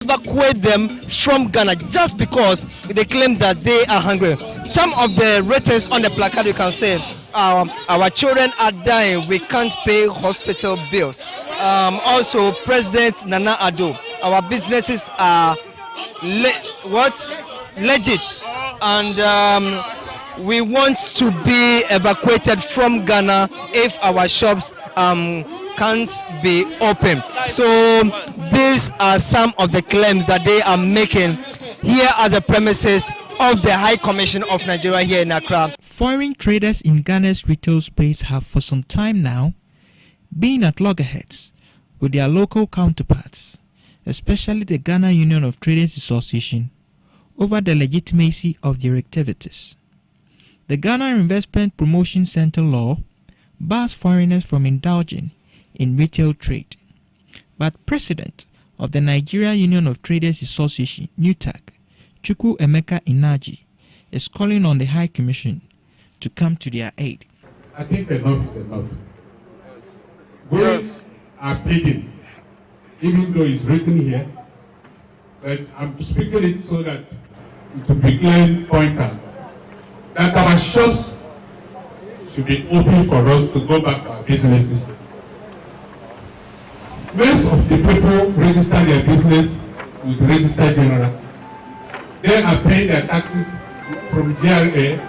evacuate them from Ghana just because they claim that they are hungry. Some of the writings on the placard you can say, our children are dying, we can't pay hospital bills. Also, President Nana Addo, our businesses are legit, and we want to be evacuated from Ghana if our shops can't be open. So these are some of the claims that they are making. Here are the premises of the High Commission of Nigeria here in Accra. Foreign traders in Ghana's retail space have for some time now been at loggerheads with their local counterparts, especially the Ghana Union of Traders Association, over the legitimacy of their activities. The Ghana Investment Promotion Center law bars foreigners from indulging in retail trade, but President of the Nigeria Union of Traders Association, NUTAG, Chukwu Emeka Inaji, is calling on the High Commission to come to their aid. I think enough is enough. We are pleading, even though it's written here, but I'm speaking it so that it will be clear point out that our shops should be open for us to go back to our businesses. Most of the people register their business with Register General. They are paying their taxes from GRA,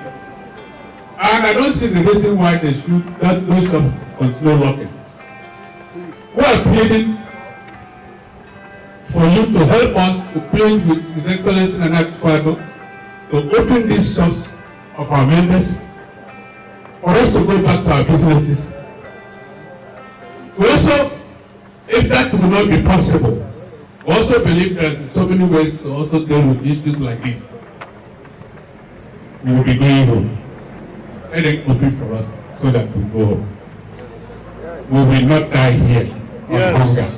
and I don't see the reason why they should let those shops continue working. We are pleading for you to help us to plead with His Excellency Nana Akufo-Addo to open these shops of our members for us to go back to our businesses. We also, if that will not be possible, we also believe there's so many ways to also deal with issues like this. We will be going home. Let it open for us so that we go home. We will not die here of hunger.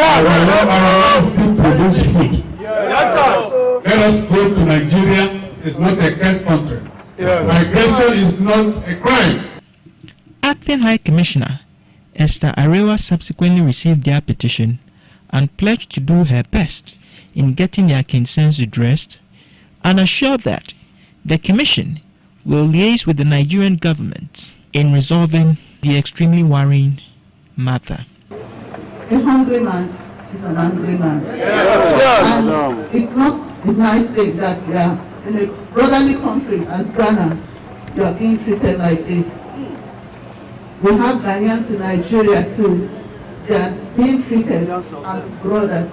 Our land still produce food. Let us go to Nigeria. It's not a cursed country. Migration is not a crime. Acting High Commissioner Esther Arewa subsequently received their petition and pledged to do her best in getting their concerns addressed, and assured that the Commission will liaise with the Nigerian government in resolving the extremely worrying matter. A hungry man is an angry man. And it's not a nice thing that we are in a brotherly country as Ghana, you are being treated like this. We have Ghanaians in Nigeria too. They are being treated as brothers.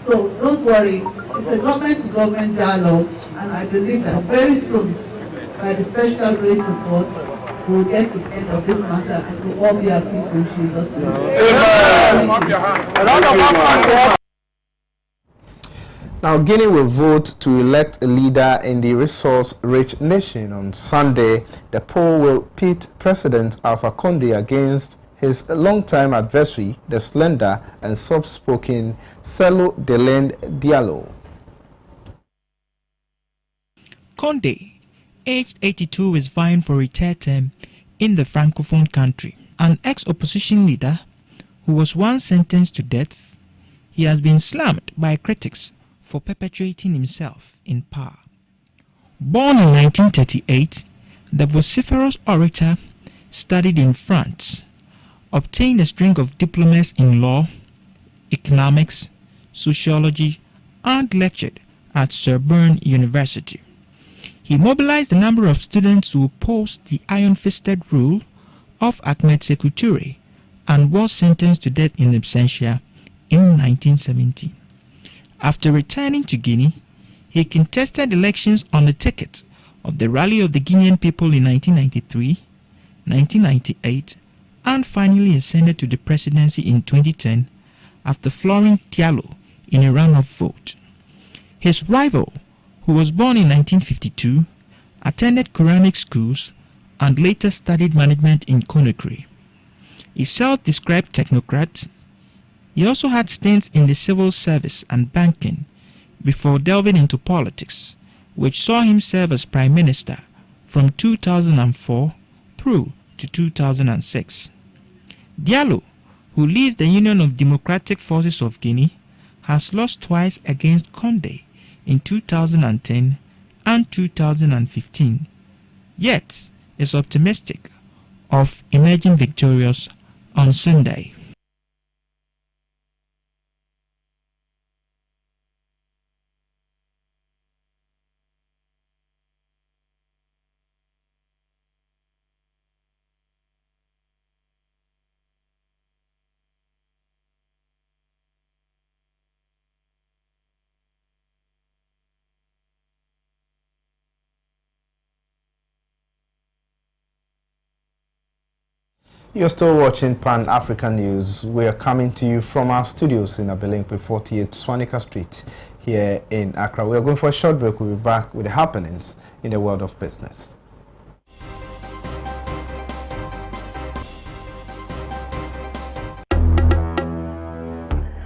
So don't worry, it's a government-to-government dialogue, and I believe that very soon, by the special grace of God, we will get to the end of this matter and we will all be at peace in Jesus' name. Amen. Now, Guinea will vote to elect a leader in the resource-rich nation on Sunday. The poll will pit President Alpha Condé against his longtime adversary, the slender and soft-spoken Cellou Dalein Diallo. Condé, aged 82, is vying for a third term in the Francophone country. An ex-opposition leader who was once sentenced to death, he has been slammed by critics for perpetuating himself in power. Born in 1938, the vociferous orator studied in France, obtained a string of diplomas in law, economics, sociology, and lectured at Sorbonne University. He mobilized a number of students to oppose the iron-fisted rule of Ahmed Sékou Touré and was sentenced to death in absentia in 1970. After returning to Guinea, he contested elections on the ticket of the Rally of the Guinean People in 1993, 1998, and finally ascended to the presidency in 2010 after flooring Diallo in a runoff vote. His rival, who was born in 1952, attended Quranic schools and later studied management in Conakry. A self-described technocrat, he also had stints in the civil service and banking before delving into politics, which saw him serve as Prime Minister from 2004 through to 2006. Diallo, who leads the Union of Democratic Forces of Guinea, has lost twice against Conde in 2010 and 2015, yet is optimistic of emerging victorious on Sunday. You're still watching Pan-African News. We are coming to you from our studios in Abelemkpe 48 Swanika Street here in Accra. We are going for a short break. We'll be back with the happenings in the world of business.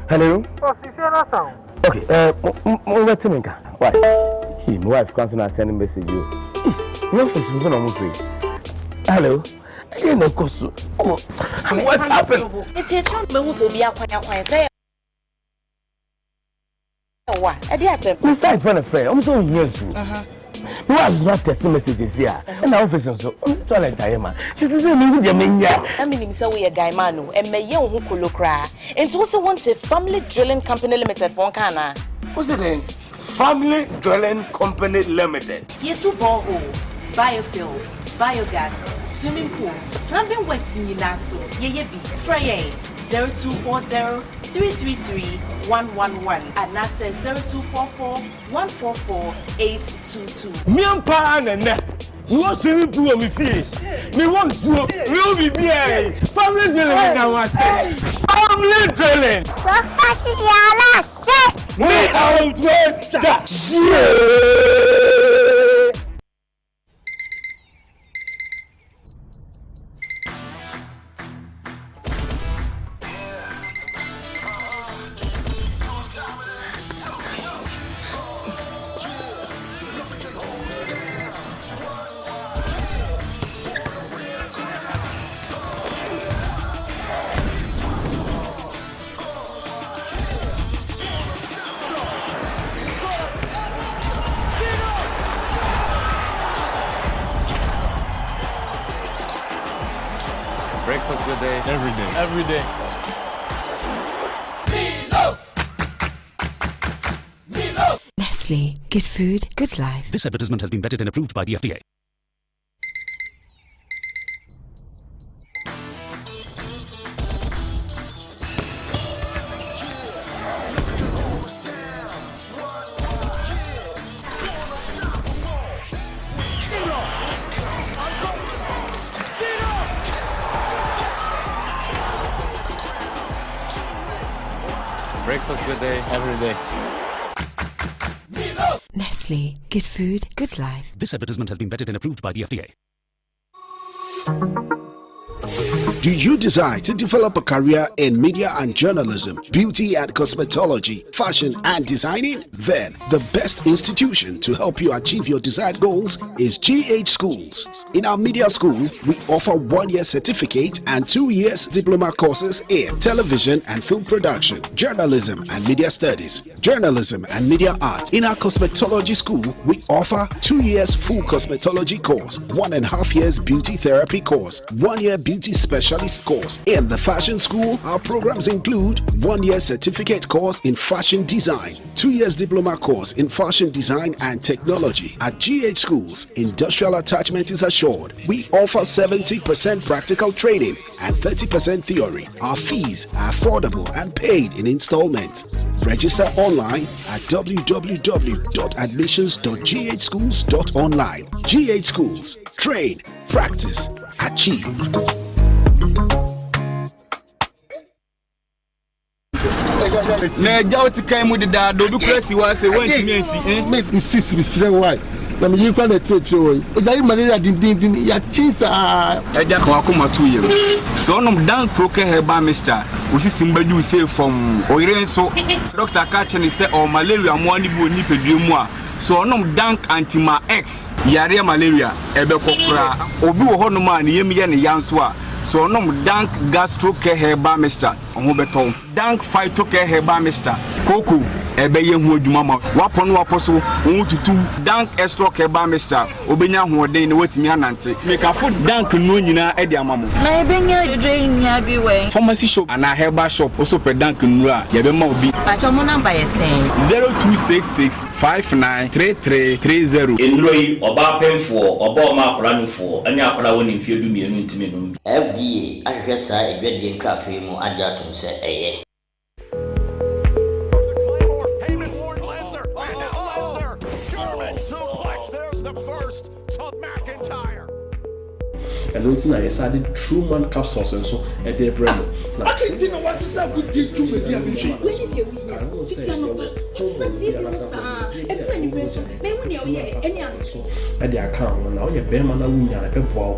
Hello? Oh, Sisiana sound. Okay, why? My wife comes and send a message you. Hello? What's happened? It's a child who be a quiet say. What? I dare say, Besides, friend, I'm so near to. You have not testing messages here. And our office also. I'm still a diamond. She says, I mean, so we a diamond and may young who could look cry. And also wants a family drilling company limited for Kana. what's it then? Family Dwelling Company Limited. Ye two borehole, biofuel, biogas, swimming pool, plumbing works in Naso, ye be, Frey 0240-333-111 and NASA 0244-144-822. Miampa and you want swimming pool on me see? Me want to, you be here. Family Dwelling now. Family Dwelling. What fashion is your Me out with that. Breakfast a day, every day. Every day. Nestle, good food, good life. This advertisement has been vetted and approved by the FDA. Breakfast a day, every day. Nestle, good food, good life. This advertisement has been vetted and approved by the FDA. Do you desire to develop a career in media and journalism, beauty and cosmetology, fashion and designing? Then the best institution to help you achieve your desired goals is GH Schools. In our media school, we offer 1-year certificate and 2 years diploma courses in television and film production, journalism and media studies, journalism and media art. In our cosmetology school, we offer 2 years full cosmetology course, 1.5 years beauty therapy course, 1 year beauty specialist course. In the fashion school, our programs include 1 year certificate course in fashion design, 2 years diploma course in fashion design and technology. At GH Schools, industrial attachment is assured. We offer 70% practical training and 30% theory. Our fees are affordable and paid in installments. Register online at www.admissions.ghschools.online. GH Schools. Train, practice, achieve. Na jawti kai mu da do bi kurasi wa se wanti mensi mate insist me sire why na me yikwa na treche wo o jari malaria din ya chinsa eja kan akoma 2 years so onom dan proke heba mister osisi mbadu say from oyire so doctor ka chene say o malaria mo ani bi oni pedue mu a so onom dank antima x yare malaria ebe kokura obi wo honom a ne yem ye ne yanso a so onom dank gastro care heba mister ho beton dank phytocare herbal mixture koko ebeye hu adwuma ma wapon waposo tutu dank extra herbal mixture obenya hoden ne watimi anante mekafo dank no nyina e de amamo na ebenya dre nya bi we pharmacy shop and a herbal shop also per dank nura ye be ma obi acho mo number ye say 0266593330 enroi oba pemfo oba ma akranufo ani akra woni mfie du mienu ntime no FDA ahwehwe sa edwadie nkratwe mu agya atum se eye and it's not decided true man capsules and so at their brand. I can't think of what's a good deal to me, dear Mitchell. At the account, now you're bare man, I win wow.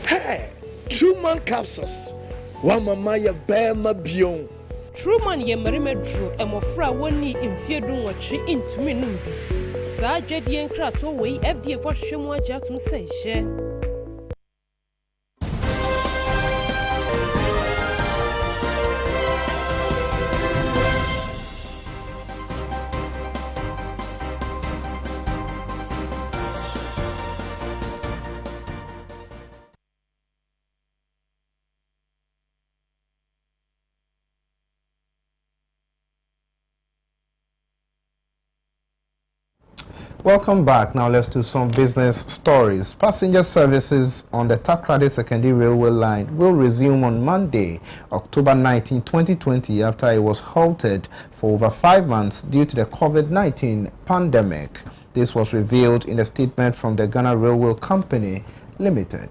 Hey, true man capsules. One mama ya bema bion. True man ye marime drew and mofra woni imfie dun watchi intumi numbi. Sa dwadi enkrato we FDA for hwemu agya tum se hye. Welcome back. Now let's do some business stories. Passenger services on the Takoradi Secondary Railway line will resume on Monday, October 19, 2020, after it was halted for over 5 months due to the COVID-19 pandemic. This was revealed in a statement from the Ghana Railway Company Limited.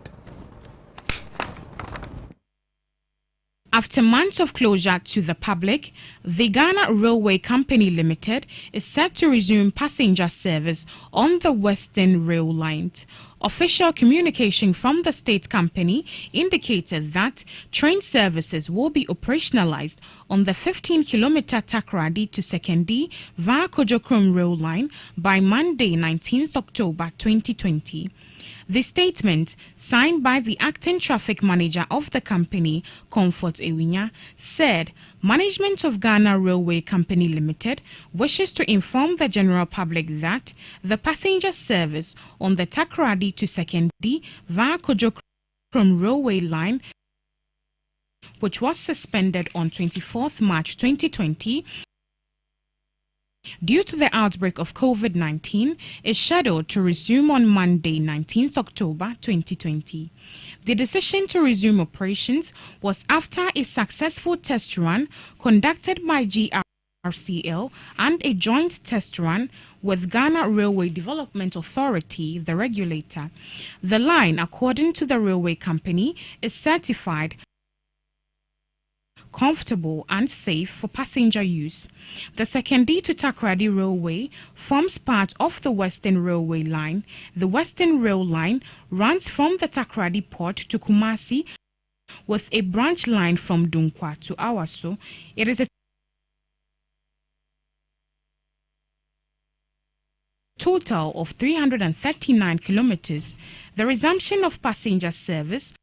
After months of closure to the public, the Ghana Railway Company Limited is set to resume passenger service on the Western Rail Lines. Official communication from the state company indicated that train services will be operationalized on the 15-kilometer Takoradi to Sekondi via Kojokrom Rail Line by Monday, 19th October 2020. The statement, signed by the acting traffic manager of the company, Comfort Ewinya, said management of Ghana Railway Company Limited wishes to inform the general public that the passenger service on the Takoradi to Sekondi via Kojokrom Railway Line, which was suspended on 24th March 2020, due to the outbreak of COVID-19, is scheduled to resume on Monday, 19th October 2020. The decision to resume operations was after a successful test run conducted by GRCL and a joint test run with Ghana Railway Development Authority, the regulator. The line, according to the railway company, is certified comfortable and safe for passenger use. The Sekondi to Takoradi Railway forms part of the Western Railway Line. The Western Rail Line runs from the Takoradi port to Kumasi with a branch line from Dunkwa to Awaso. It is a total of 339 kilometers. The resumption of passenger service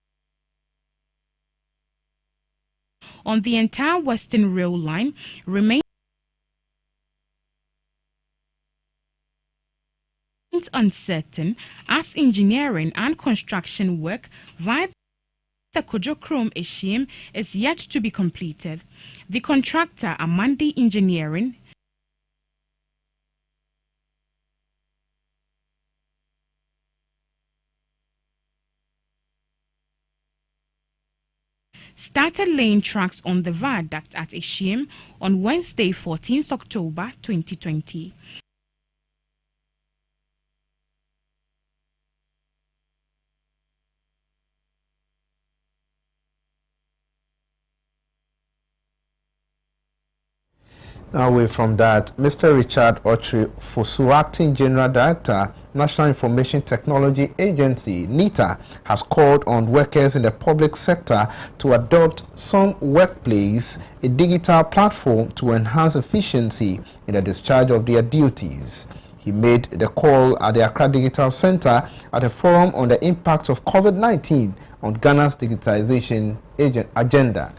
on the entire Western Rail Line remains uncertain as engineering and construction work via the Kojokrom Eshim is yet to be completed. The contractor, Amandi Engineering, started laying tracks on the viaduct at Eshim on Wednesday, 14th October 2020. Away from that, Mr. Richard Ochre Fosu, Acting General Director, National Information Technology Agency, NITA, has called on workers in the public sector to adopt some workplace, a digital platform to enhance efficiency in the discharge of their duties. He made the call at the Accra Digital Center at a forum on the impact of COVID-19 on Ghana's digitization agenda.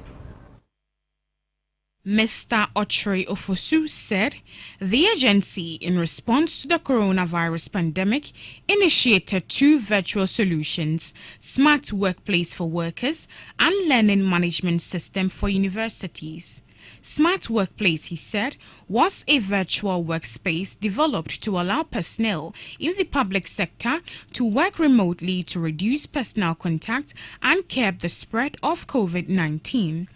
Mr. Ochre Ofosu said the agency, in response to the coronavirus pandemic, initiated 2 virtual solutions: Smart Workplace for Workers and Learning Management System for Universities. Smart Workplace, he said, was a virtual workspace developed to allow personnel in the public sector to work remotely to reduce personal contact and curb the spread of COVID-19.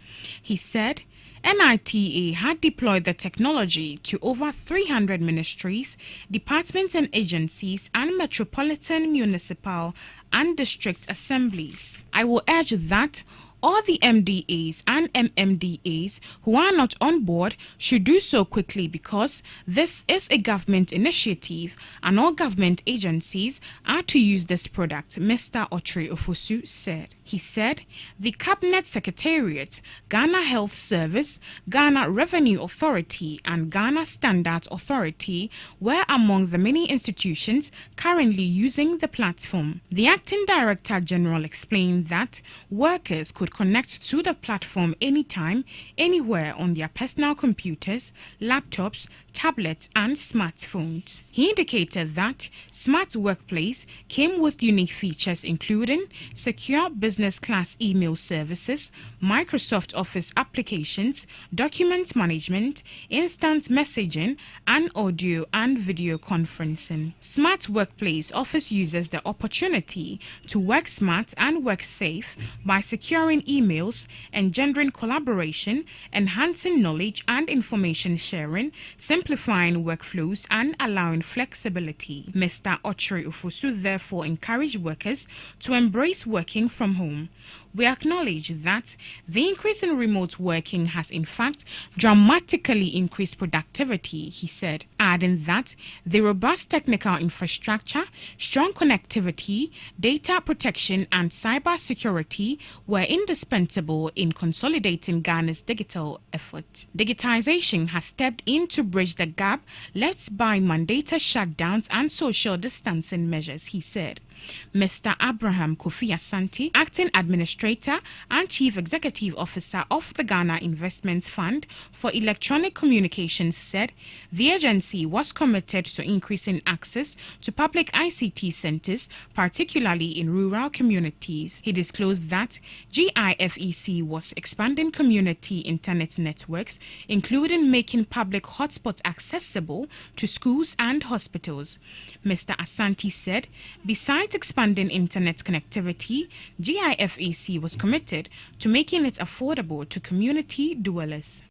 He said NITA had deployed the technology to over 300 ministries, departments and agencies, and metropolitan, municipal and district assemblies. I will urge that all the MDAs and MMDAs who are not on board should do so quickly, because this is a government initiative and all government agencies are to use this product, Mr. Ochre Ofosu said. He said the Cabinet Secretariat, Ghana Health Service, Ghana Revenue Authority and Ghana Standards Authority were among the many institutions currently using the platform. The Acting Director General explained that workers could connect to the platform anytime, anywhere on their personal computers, laptops, tablets and smartphones. He indicated that Smart Workplace came with unique features including secure business class email services, Microsoft Office applications, document management, instant messaging, and audio and video conferencing. Smart Workplace offers users the opportunity to work smart and work safe by securing emails, engendering collaboration, enhancing knowledge and information sharing, simplifying workflows, and allowing flexibility. Mr. Ochre Ofosu therefore encouraged workers to embrace working from home. We acknowledge that the increase in remote working has in fact dramatically increased productivity, he said, adding that the robust technical infrastructure, strong connectivity, data protection and cyber security were indispensable in consolidating Ghana's digital effort. Digitization has stepped in to bridge the gap left by mandated shutdowns and social distancing measures, he said. Mr. Abraham Kofi Asante, Acting Administrator and Chief Executive Officer of the Ghana Investments Fund for Electronic Communications, said the agency was committed to increasing access to public ICT centers, particularly in rural communities. He disclosed that GIFEC was expanding community internet networks, including making public hotspots accessible to schools and hospitals. Mr. Asante said, besides expanding internet connectivity, GIFEC was committed to making it affordable to community dwellers.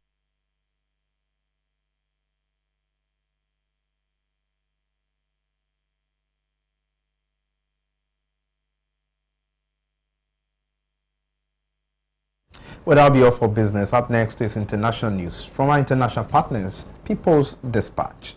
Well, that'll be all for business. Up next is international news from our international partners, People's Dispatch.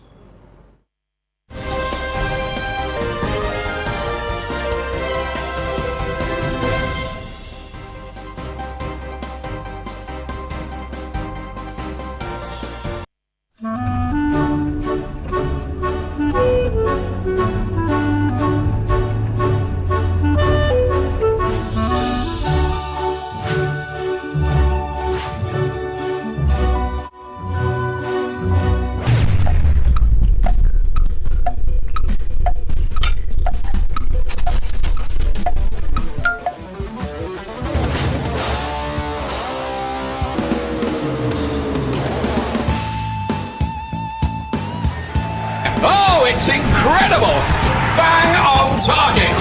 It's incredible! Bang on target!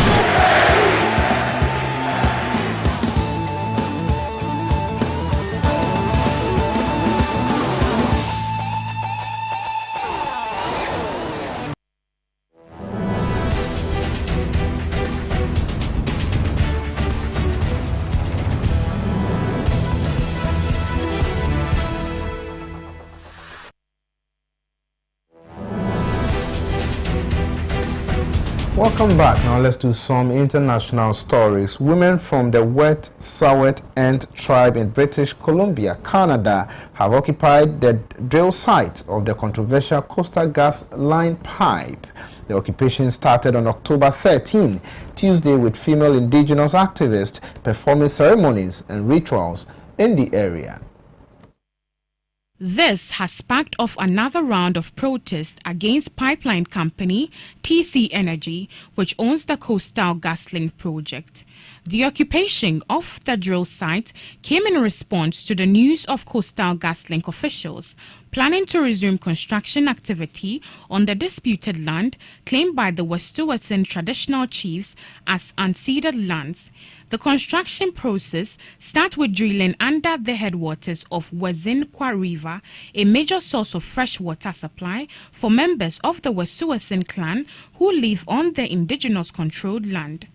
Welcome back. Now let's do some international stories. Women from the Wet'suwet'en tribe in British Columbia, Canada, have occupied the drill site of the controversial coastal gas line pipe. The occupation started on October 13, Tuesday, with female indigenous activists performing ceremonies and rituals in the area. This has sparked off another round of protest against pipeline company TC Energy, which owns the Coastal GasLink project. The occupation of the drill site came in response to the news of Coastal GasLink officials planning to resume construction activity on the disputed land claimed by the Wet'suwet'en traditional chiefs as unceded lands. The construction process starts with drilling under the headwaters of Wezinkwa River, a major source of fresh water supply for members of the Wet'suwet'en clan who live on the indigenous controlled land.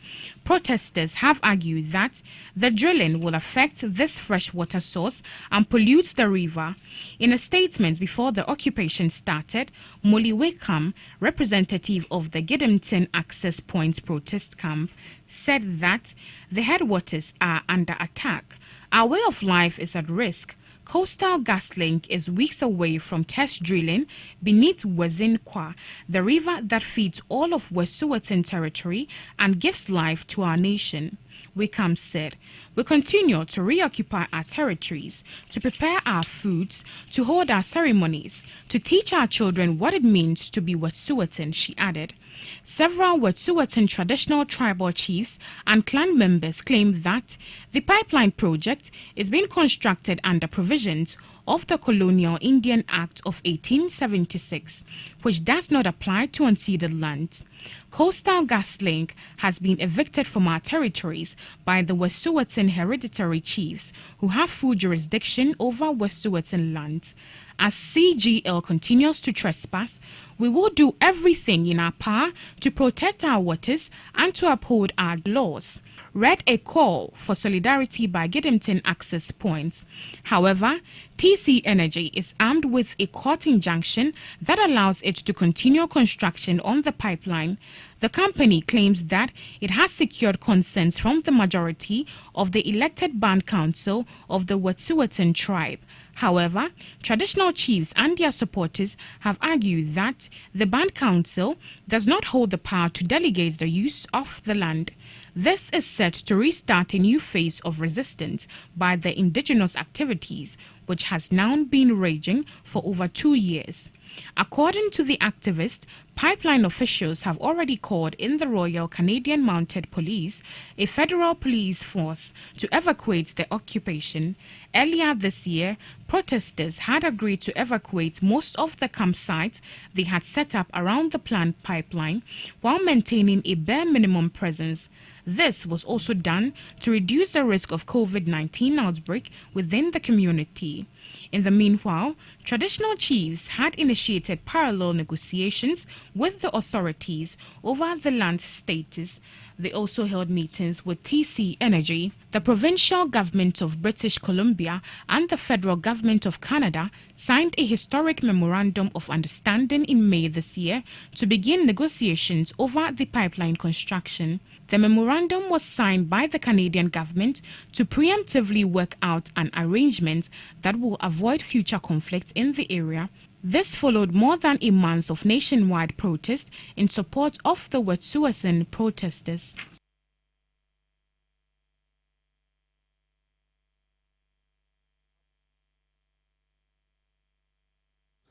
Protesters have argued that the drilling will affect this freshwater source and pollute the river. In a statement before the occupation started, Molly Wakeham, representative of the Gidimton Access Point protest camp, said that the headwaters are under attack. Our way of life is at risk. Coastal GasLink is weeks away from test drilling beneath Wezinkwa, the river that feeds all of Wet'suwet'en territory and gives life to our nation. Wickham said, "We continue to reoccupy our territories, to prepare our foods, to hold our ceremonies, to teach our children what it means to be Wet'suwet'en," she added. Several Wet'suwet'en traditional tribal chiefs and clan members claim that the pipeline project is being constructed under provisions of the Colonial Indian Act of 1876, which does not apply to unceded lands. Coastal GasLink has been evicted from our territories by the Wet'suwet'en hereditary chiefs who have full jurisdiction over Wet'suwet'en lands. As CGL continues to trespass, we will do everything in our power to protect our waters and to uphold our laws. Read a call for solidarity by Gidimton Access Points. However, TC Energy is armed with a court injunction that allows it to continue construction on the pipeline. The company claims that it has secured consent from the majority of the elected band council of the Wet'suwet'en tribe. However, traditional chiefs and their supporters have argued that the band council does not hold the power to delegate the use of the land. This is set to restart a new phase of resistance by the indigenous activities, which has now been raging for over 2 years. According to the activist, pipeline officials have already called in the Royal Canadian Mounted Police, a federal police force, to evacuate the occupation. Earlier this year, protesters had agreed to evacuate most of the campsites they had set up around the planned pipeline while maintaining a bare minimum presence. This was also done to reduce the risk of COVID-19 outbreak within the community. In the meanwhile, traditional chiefs had initiated parallel negotiations with the authorities over the land status. They also held meetings with TC Energy. The provincial government of British Columbia and the federal government of Canada signed a historic memorandum of understanding in May this year to begin negotiations over the pipeline construction. The memorandum was signed by the Canadian government to preemptively work out an arrangement that will avoid future conflicts in the area. This followed more than a month of nationwide protest in support of the Wet'suwet'en protesters.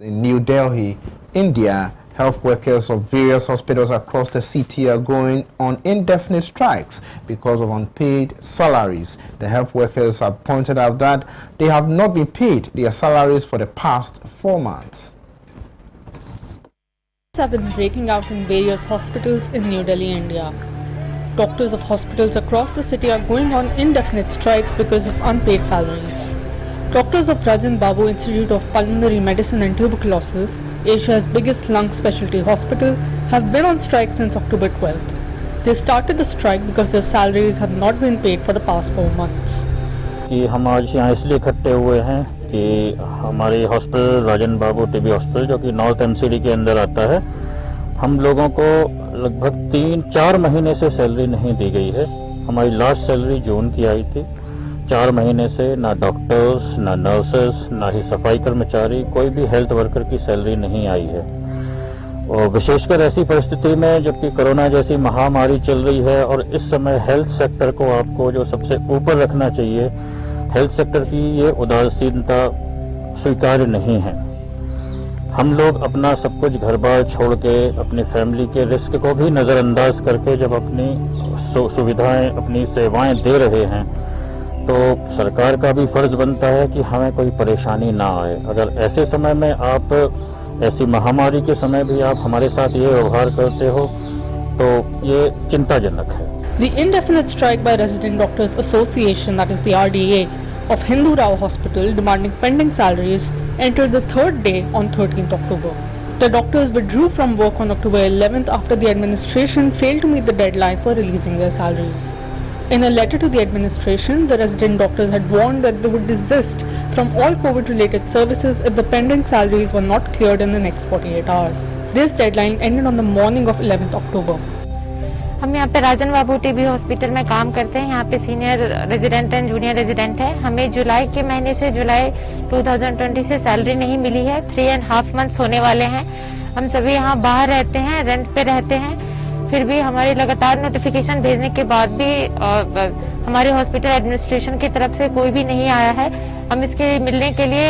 In New Delhi, India, health workers of various hospitals across the city are going on indefinite strikes because of unpaid salaries. The health workers have pointed out that they have not been paid their salaries for the past 4 months. Have been breaking out in various hospitals in New Delhi, India. Doctors of hospitals across the city are going on indefinite strikes because of unpaid salaries. Doctors of Rajan Babu Institute of Pulmonary Medicine and Tuberculosis, Asia's biggest lung specialty hospital, have been on strike since October 12th. They started the strike because their salaries have not been paid for the past 4 months. कि हम आज यहाँ इसलिए इकट्ठे हुए हैं कि हमारे हॉस्पिटल राजन बाबू टीबी हॉस्पिटल जो कि नॉर्थ एमसीडी के अंदर आता है, हम लोगों को लगभग 3-4 महीने से सैलरी नहीं दी गई है। हमारी लास्ट सैलरी जून की आई थी। 4 महीने से ना डॉक्टर्स, ना नर्सेस, ना ही सफाई कर्मचारी, कोई भी हेल्थ वर्कर की सैलरी नहीं आई है। और विशेषकर ऐसी परिस्थिति में जबकि कोरोना जैसी महामारी चल रही है और इस समय हेल्थ सेक्टर को आपको जो सबसे ऊपर रखना चाहिए, हेल्थ सेक्टर की ये उदासीनता स्वीकार्य नहीं है। हम लोग अपना सब कुछ घर बार छोड़ के अपनी फैमिली के रिस्क को भी नज़रअंदाज करके जब अपनी सुविधाएं, अपनी सेवाएं दे रहे हैं, तो सरकार का भी फर्ज बनता है कि हमें कोई परेशानी ना आए। अगर ऐसे समय में आप, ऐसी महामारी के समय भी आप हमारे साथ ये व्यवहार करते हो तो ये चिंताजनक है। The indefinite strike by Resident Doctors Association, that is the RDA, of Hindu Rao Hospital demanding pending salaries entered the third day on 13th October. The doctors withdrew from work on October 11th after the administration failed to meet the deadline for releasing their salaries. In a letter to the administration, the resident doctors had warned that they would desist from all COVID-related services if the pending salaries were not cleared in the next 48 hours. This deadline ended on the morning of 11th October. हम यहाँ पे राजन बाबू TB hospital में काम करते हैं। यहाँ पे senior resident and junior resident है। हमें जुलाई के महीने से, जुलाई 2020 से सैलरी नहीं मिली है। 3.5 मंथ्स होने वाले हैं। हम सभी यहाँ बाहर रहते हैं, रेंट पे रहते हैं। फिर भी हमारी लगातार नोटिफिकेशन भेजने के बाद भी हमारे हॉस्पिटल एडमिनिस्ट्रेशन की तरफ से कोई भी नहीं आया है। हम इसके मिलने के लिए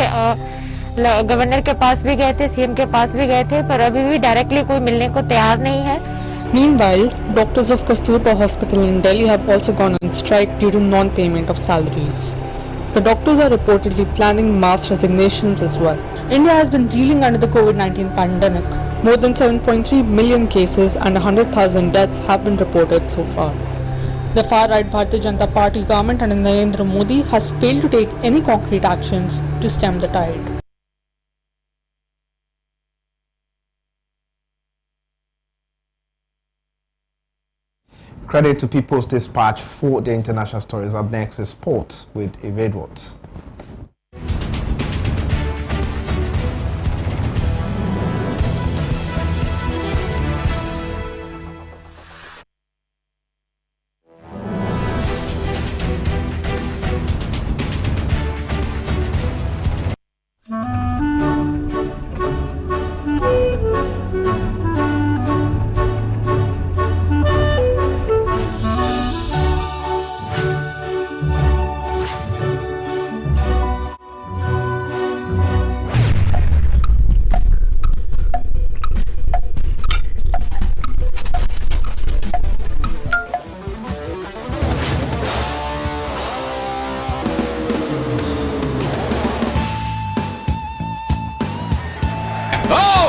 गवर्नर के पास भी गए थे, सीएम के पास भी गए थे, पर अभी भी डायरेक्टली कोई मिलने को तैयार नहीं है। Meanwhile, doctors of Kasturba Hospital in Delhi have also gone on strike due to non-payment of salaries. The doctors are reportedly planning mass resignations as well. India has been reeling under the COVID-19 pandemic. More than 7.3 million cases and 100,000 deaths have been reported so far. The far-right Bharatiya Janata Party government under Narendra Modi has failed to take any concrete actions to stem the tide. Credit to People's Dispatch for the international stories. Up next is sports with Eve Edwards.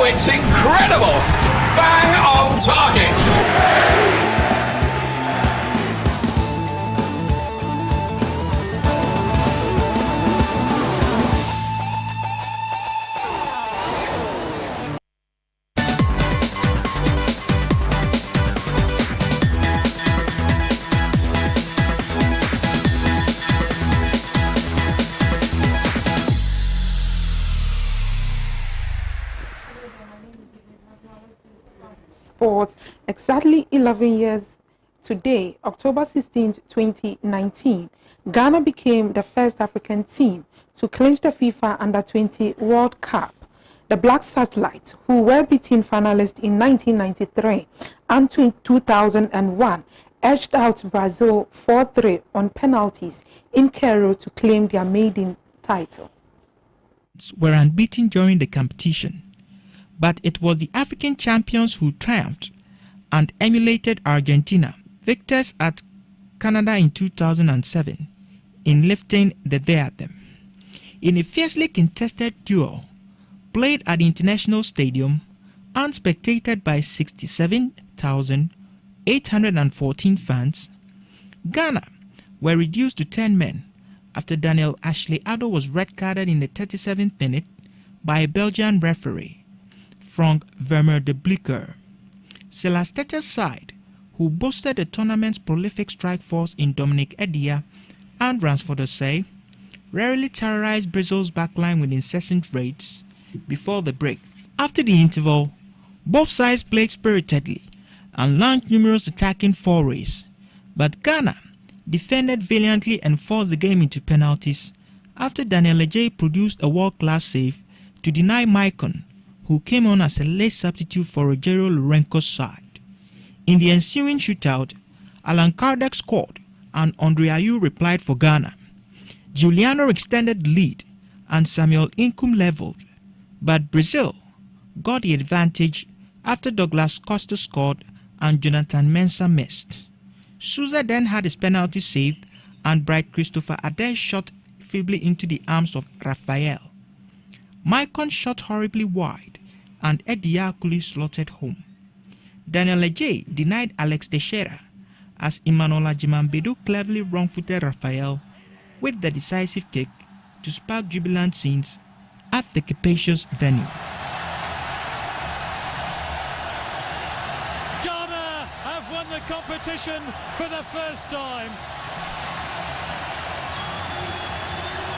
It's incredible! Bang on target! Sports. Exactly 11 years today, October 16, 2019, Ghana became the first African team to clinch the FIFA Under-20 World Cup. The Black Satellites, who were beaten finalists in 1993 and 2001, edged out Brazil 4-3 on penalties in Cairo to claim their maiden title. Were unbeaten during the competition, but it was the African champions who triumphed and emulated Argentina, victors at Canada in 2007, in lifting the diadem. In a fiercely contested duel played at the International Stadium and spectated by 67,814 fans, Ghana were reduced to 10 men after Daniel Ashley Addo was red-carded in the 37th minute by a Belgian referee, Frank Vermeer de Blicker. Celestetta's side, who boasted the tournament's prolific strike force in Dominic Edia and Ransford Osei, rarely terrorized Brazil's backline with incessant raids before the break. After the interval, Both sides played spiritedly and launched numerous attacking forays, but Ghana defended valiantly and forced the game into penalties after Daniel Ajay produced a world-class save to deny Maicon, who came on as a late substitute for Rogerio Lourenco's side. In the ensuing shootout, Alan Kardec scored and Andre Ayew replied for Ghana. Giuliano extended the lead and Samuel Inkum leveled, but Brazil got the advantage after Douglas Costa scored and Jonathan Mensah missed. Souza then had his penalty saved and Bright Christopher Adair shot feebly into the arms of Raphael. Maicon shot horribly wide and Eddie Akuli slotted home. Daniel Ajay denied Alex Teixeira as Emmanuel Ajimambedu cleverly wrong-footed Raphael with the decisive kick to spark jubilant scenes at the capacious venue. Ghana have won the competition for the first time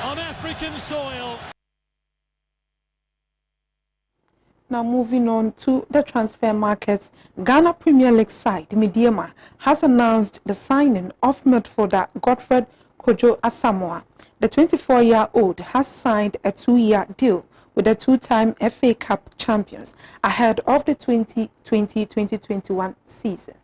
on African soil. Now moving on to the transfer markets, Ghana Premier League side Midiema has announced the signing of midfielder Godfred Kojo Asamoah. The 24-year-old has signed a 2-year deal with the two-time FA Cup champions ahead of the 2020-2021 season.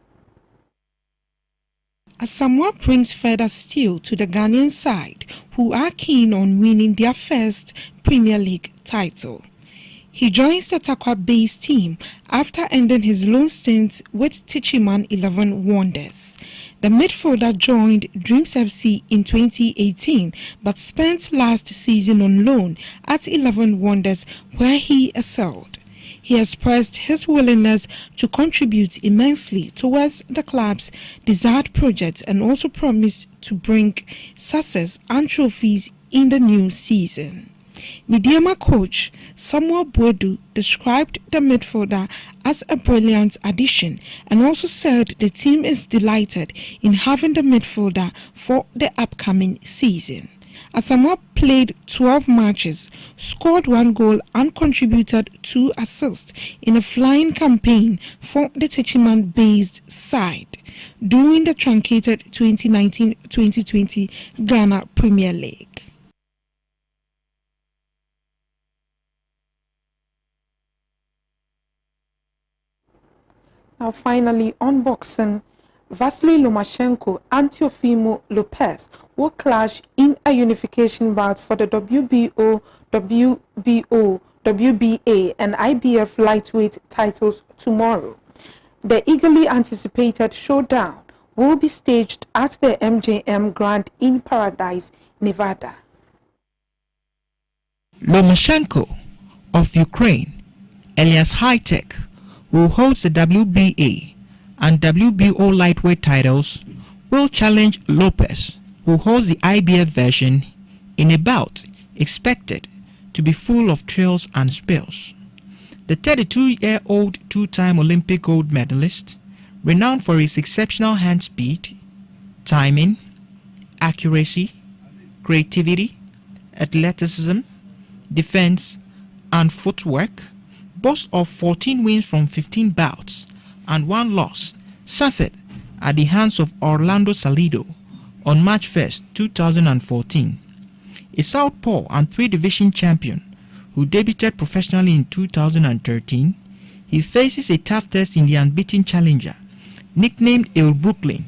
Asamoah brings further steel to the Ghanaian side, who are keen on winning their first Premier League title. He joins the Takwa-based team after ending his loan stint with Techiman 11 Wonders. The midfielder joined Dreams FC in 2018 but spent last season on loan at 11 Wonders where he excelled. He expressed his willingness to contribute immensely towards the club's desired project and also promised to bring success and trophies in the new season. Midiema coach Samuel Boadu described the midfielder as a brilliant addition and also said the team is delighted in having the midfielder for the upcoming season. Asamoah played 12 matches, scored 1 goal and contributed 2 assists in a flying campaign for the Techiman-based side during the truncated 2019-2020 Ghana Premier League. Now finally, on boxing, Vasily Lomachenko and Teofimo Lopez will clash in a unification bout for the WBO, WBA and IBF lightweight titles tomorrow. The eagerly anticipated showdown will be staged at the MJM Grand in Paradise, Nevada. Lomachenko of Ukraine, alias High Tech, who holds the WBA and WBO lightweight titles, will challenge Lopez, who holds the IBF version, in a bout expected to be full of thrills and spills. The 32-year-old two-time Olympic gold medalist, renowned for his exceptional hand speed, timing, accuracy, creativity, athleticism, defense, and footwork, boasts of 14 wins from 15 bouts and 1 loss suffered at the hands of Orlando Salido on March 1st, 2014. A southpaw and 3-division champion who debuted professionally in 2013, he faces a tough test in the unbeaten challenger, nicknamed Il Brooklyn,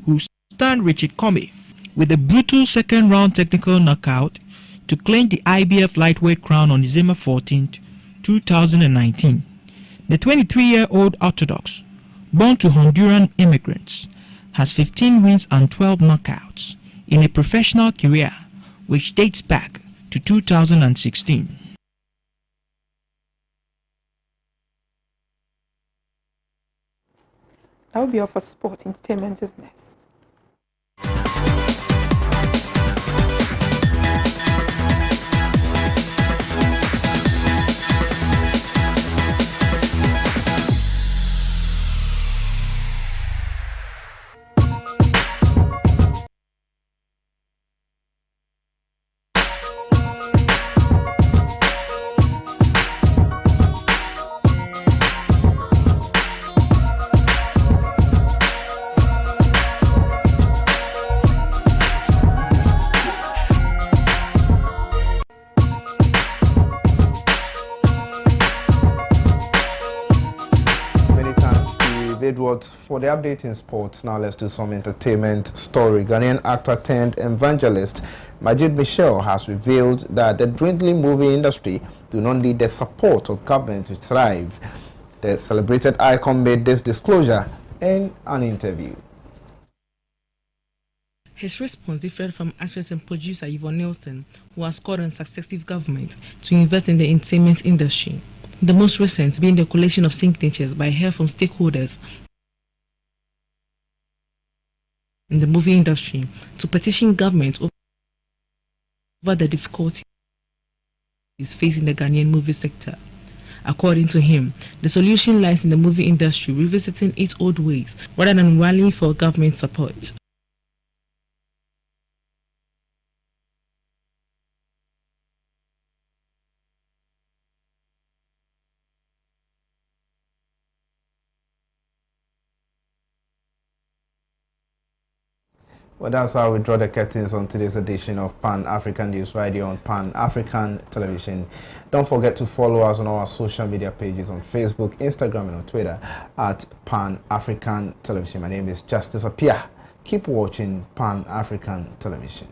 who stunned Richard Comey with a brutal second-round technical knockout to claim the IBF lightweight crown on December 14th, 2019. The 23-year-old Orthodox, born to Honduran immigrants, has 15 wins and 12 knockouts in a professional career which dates back to 2016. That will be all for sport. Entertainment is next. Edwards for the update in sports. Now let's do some entertainment story. Ghanaian actor turned evangelist Majid Michel has revealed that the dwindling movie industry do not need the support of government to thrive. The celebrated icon made this disclosure in an interview. His response differed from actress and producer Yvonne Nelson, who has called on successive governments to invest in the entertainment industry. The most recent being the collation of signatures by her from stakeholders in the movie industry to petition government over the difficulties facing the Ghanaian movie sector. According to him, the solution lies in the movie industry revisiting its old ways rather than rallying for government support. Well, that's how we draw the curtains on today's edition of Pan-African News right here on Pan-African Television. Don't forget to follow us on our social media pages on Facebook, Instagram, and on Twitter at Pan-African Television. My name is Justice Appiah. Keep watching Pan-African Television.